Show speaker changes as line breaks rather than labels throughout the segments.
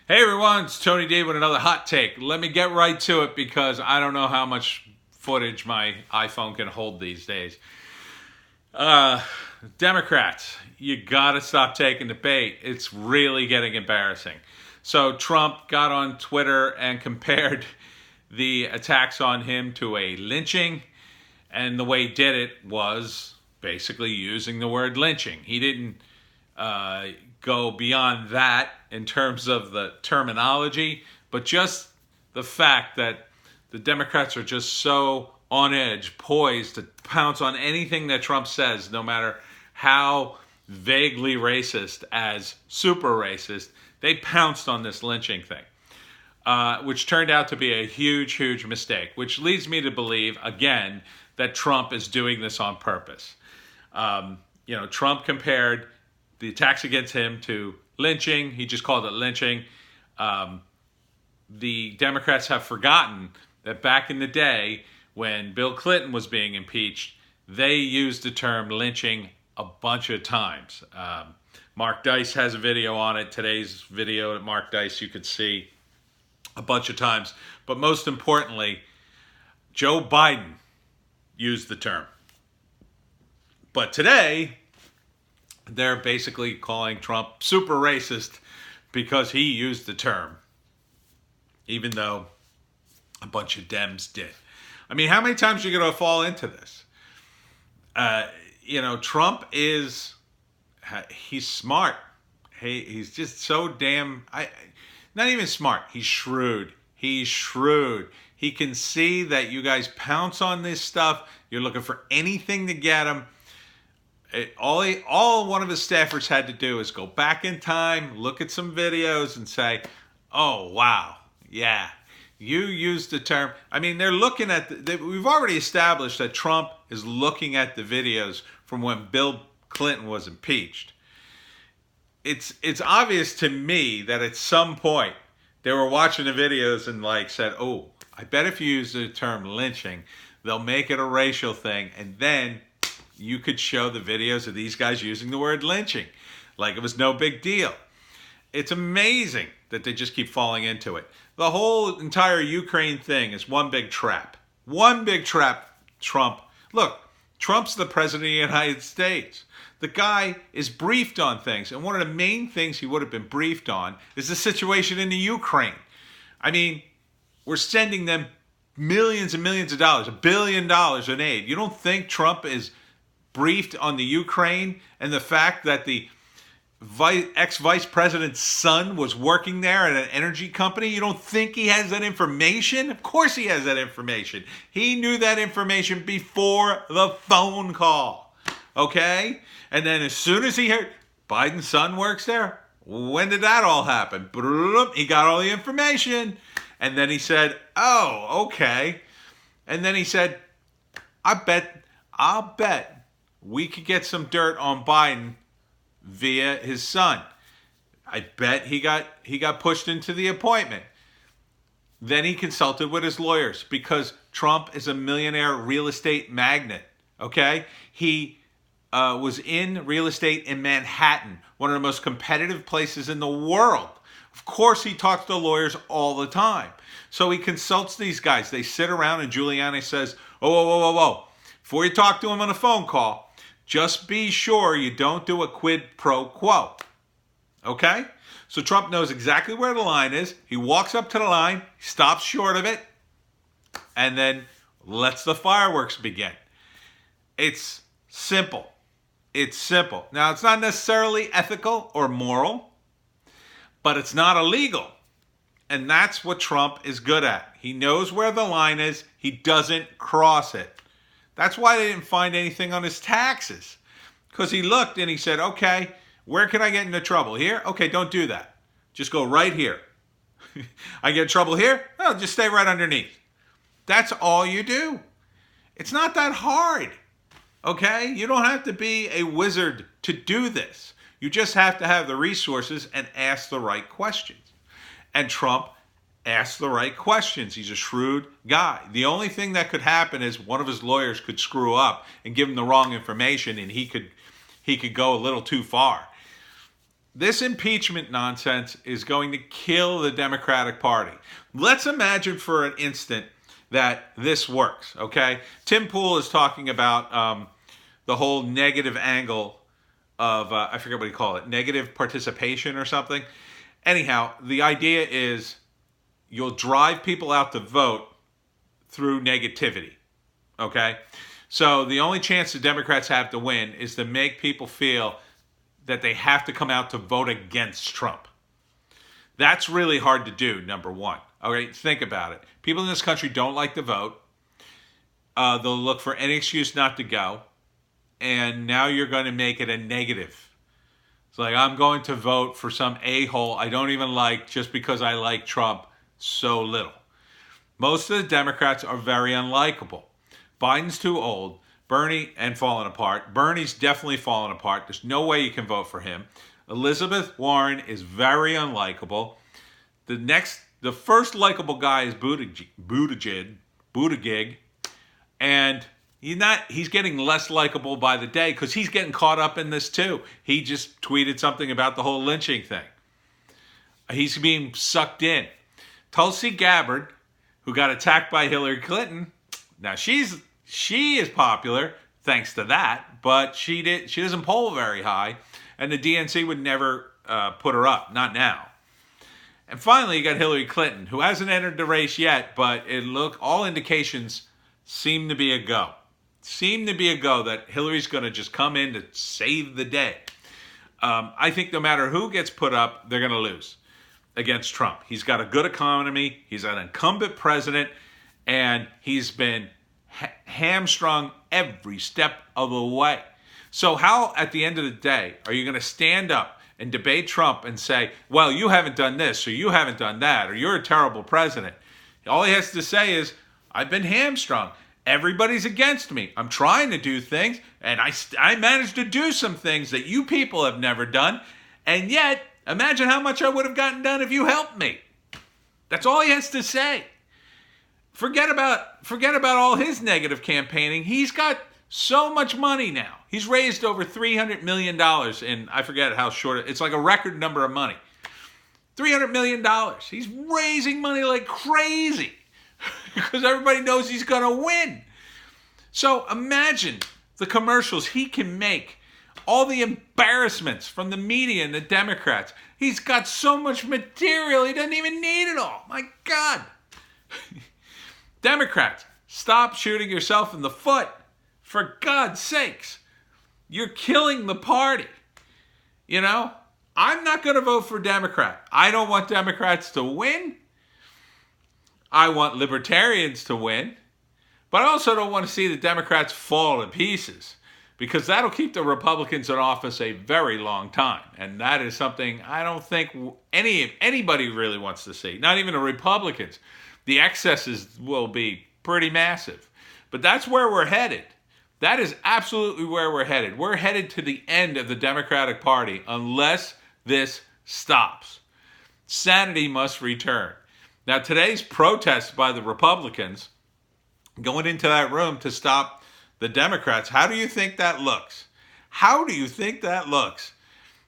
Hey everyone, it's Tony D with another hot take. Let me get right to it because I don't know how much footage my iPhone can hold these days. Democrats, you gotta stop taking the bait. It's really getting embarrassing. So Trump got on Twitter and compared the attacks on him to a lynching, and the way he did it was basically using the word lynching. He didn't go beyond that in terms of the terminology, but just the fact that the Democrats are just so on edge, poised to pounce on anything that Trump says, no matter how vaguely racist as super racist. They pounced on this lynching thing, which turned out to be a huge, huge mistake, which leads me to believe, again, that Trump is doing this on purpose. Trump compared the attacks against him to lynching. He just called it lynching. The Democrats have forgotten that back in the day when Bill Clinton was being impeached, they used the term lynching a bunch of times. Mark Dice has a video on it. Today's video at Mark Dice you could see a bunch of times. But most importantly, Joe Biden used the term. But today, they're basically calling Trump super racist because he used the term, even though a bunch of Dems did. I mean, how many times are you going to fall into this? Trump he's smart. He's just so damn, not even smart. He's shrewd. He's shrewd. He can see that you guys pounce on this stuff. You're looking for anything to get him. All one of his staffers had to do is go back in time, look at some videos, and say, "Oh wow, yeah, you used the term." I mean, they're looking at. We've already established that Trump is looking at the videos from when Bill Clinton was impeached. It's obvious to me that at some point they were watching the videos and said, "Oh, I bet if you use the term lynching, they'll make it a racial thing," and then you could show the videos of these guys using the word lynching like it was no big deal. It's amazing that they just keep falling into it. The whole entire Ukraine thing is one big trap. One big trap, Trump. Look, Trump's the president of the United States. The guy is briefed on things, and one of the main things he would have been briefed on is the situation in the Ukraine. I mean, we're sending them millions and millions of dollars, $1 billion in aid. You don't think Trump is briefed on the Ukraine and the fact that the ex-vice president's son was working there at an energy company? You don't think he has that information? Of course he has that information. He knew that information before the phone call. Okay? And then as soon as he heard Biden's son works there, when did that all happen? He got all the information. And then he said, "Oh, okay." And then he said, I'll bet we could get some dirt on Biden via his son. I bet he got pushed into the appointment. Then he consulted with his lawyers because Trump is a millionaire real estate magnate. Okay? He was in real estate in Manhattan, one of the most competitive places in the world. Of course, he talks to lawyers all the time. So he consults these guys. They sit around and Giuliani says, whoa. Before you talk to him on a phone call, just be sure you don't do a quid pro quo. Okay? So Trump knows exactly where the line is. He walks up to the line, stops short of it, and then lets the fireworks begin. It's simple. It's simple. Now, it's not necessarily ethical or moral, but it's not illegal. And that's what Trump is good at. He knows where the line is. He doesn't cross it. That's why they didn't find anything on his taxes. Because he looked and he said, okay, where can I get into trouble? Here? Okay, don't do that. Just go right here. I get in trouble here? No, just stay right underneath. That's all you do. It's not that hard. Okay? You don't have to be a wizard to do this. You just have to have the resources and ask the right questions. And Trump asked the right questions. He's a shrewd guy. The only thing that could happen is one of his lawyers could screw up and give him the wrong information, and he could go a little too far. This impeachment nonsense is going to kill the Democratic Party. Let's imagine for an instant that this works, okay? Tim Pool is talking about the whole negative angle of, I forget what you call it, negative participation or something. Anyhow, the idea is you'll drive people out to vote through negativity, okay? So the only chance the Democrats have to win is to make people feel that they have to come out to vote against Trump. That's really hard to do, number one. All right, think about it. People in this country don't like to vote. They'll look for any excuse not to go. And now you're going to make it a negative. It's like, I'm going to vote for some a-hole I don't even like just because I like Trump so little. Most of the Democrats are very unlikable. Biden's too old. Bernie and falling apart. Bernie's definitely fallen apart. There's no way you can vote for him. Elizabeth Warren is very unlikable. The first likable guy is Buttigieg, and he's getting less likable by the day because he's getting caught up in this too. He just tweeted something about the whole lynching thing. He's being sucked in. Tulsi Gabbard, who got attacked by Hillary Clinton, now she is popular thanks to that, but she doesn't poll very high, and the DNC would never put her up, not now. And finally, you got Hillary Clinton, who hasn't entered the race yet, but all indications seem to be a go. That Hillary's going to just come in to save the day. I think no matter who gets put up, they're going to lose against Trump. He's got a good economy. He's an incumbent president, and he's been hamstrung every step of the way. So how, at the end of the day, are you going to stand up and debate Trump and say, well, you haven't done this, or you haven't done that, or you're a terrible president? All he has to say is, I've been hamstrung. Everybody's against me. I'm trying to do things, and I managed to do some things that you people have never done, and yet, imagine how much I would have gotten done if you helped me. That's all he has to say. Forget about all his negative campaigning. He's got so much money now. He's raised over $300 million in, I forget how short, it's like a record number of money. $300 million. He's raising money like crazy because everybody knows he's going to win. So imagine the commercials he can make, all the embarrassments from the media and the Democrats. He's got so much material, he doesn't even need it all. My God. Democrats, stop shooting yourself in the foot. For God's sakes. You're killing the party. You know, I'm not going to vote for Democrat. I don't want Democrats to win. I want libertarians to win. But I also don't want to see the Democrats fall to pieces, because that'll keep the Republicans in office a very long time. And that is something I don't think anybody really wants to see. Not even the Republicans. The excesses will be pretty massive. But that's where we're headed. That is absolutely where we're headed. We're headed to the end of the Democratic Party unless this stops. Sanity must return. Now, today's protest by the Republicans going into that room to stop the Democrats, how do you think that looks? How do you think that looks?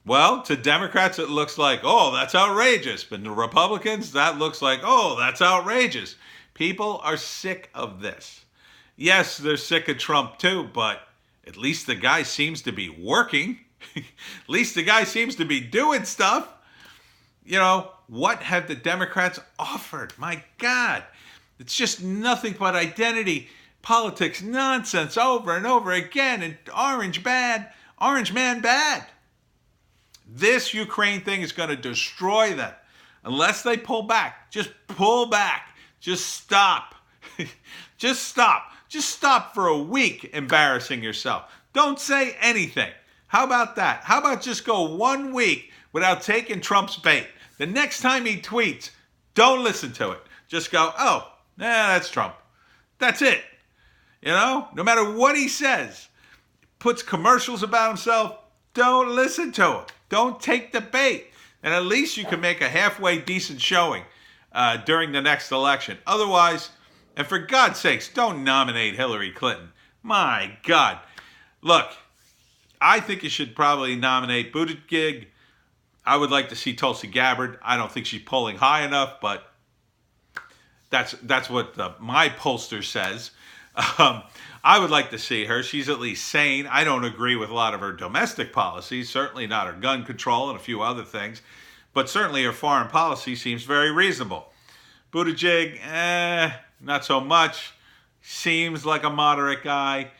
Well, to Democrats, it looks like, oh, that's outrageous. But to Republicans, that looks like, oh, that's outrageous. People are sick of this. Yes, they're sick of Trump too, but at least the guy seems to be working. At least the guy seems to be doing stuff. You know, what have the Democrats offered? My God, it's just nothing but identity politics nonsense over and over again, and orange man bad. This Ukraine thing is going to destroy them unless they pull back. Just pull back. Just stop. Just stop. Just stop for a week embarrassing yourself. Don't say anything. How about that? How about just go 1 week without taking Trump's bait? The next time he tweets, don't listen to it. Just go, oh, that's Trump. That's it. You know, no matter what he says, puts commercials about himself, don't listen to him. Don't take the bait. And at least you can make a halfway decent showing during the next election. Otherwise, and for God's sakes, don't nominate Hillary Clinton. My God. Look, I think you should probably nominate Buttigieg. I would like to see Tulsi Gabbard. I don't think she's polling high enough, but that's what my pollster says. I would like to see her. She's at least sane. I don't agree with a lot of her domestic policies, certainly not her gun control and a few other things, but certainly her foreign policy seems very reasonable. Buttigieg, not so much. Seems like a moderate guy.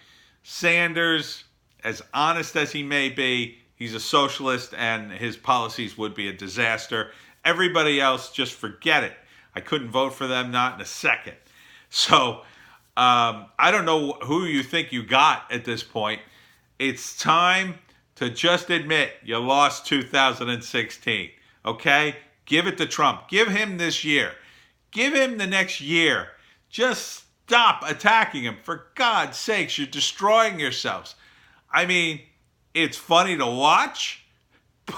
Sanders, as honest as he may be, he's a socialist and his policies would be a disaster. Everybody else, just forget it. I couldn't vote for them, not in a second. So I don't know who you think you got at this point. It's time to just admit you lost 2016, okay? Give it to Trump. Give him this year. Give him the next year. Just stop attacking him. For God's sakes, you're destroying yourselves. I mean, it's funny to watch,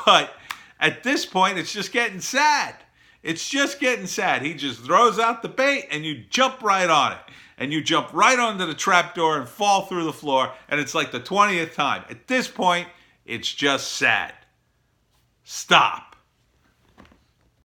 but at this point, it's just getting sad. It's just getting sad. He just throws out the bait and you jump right on it. And you jump right onto the trapdoor and fall through the floor. And it's like the 20th time. At this point, it's just sad. Stop.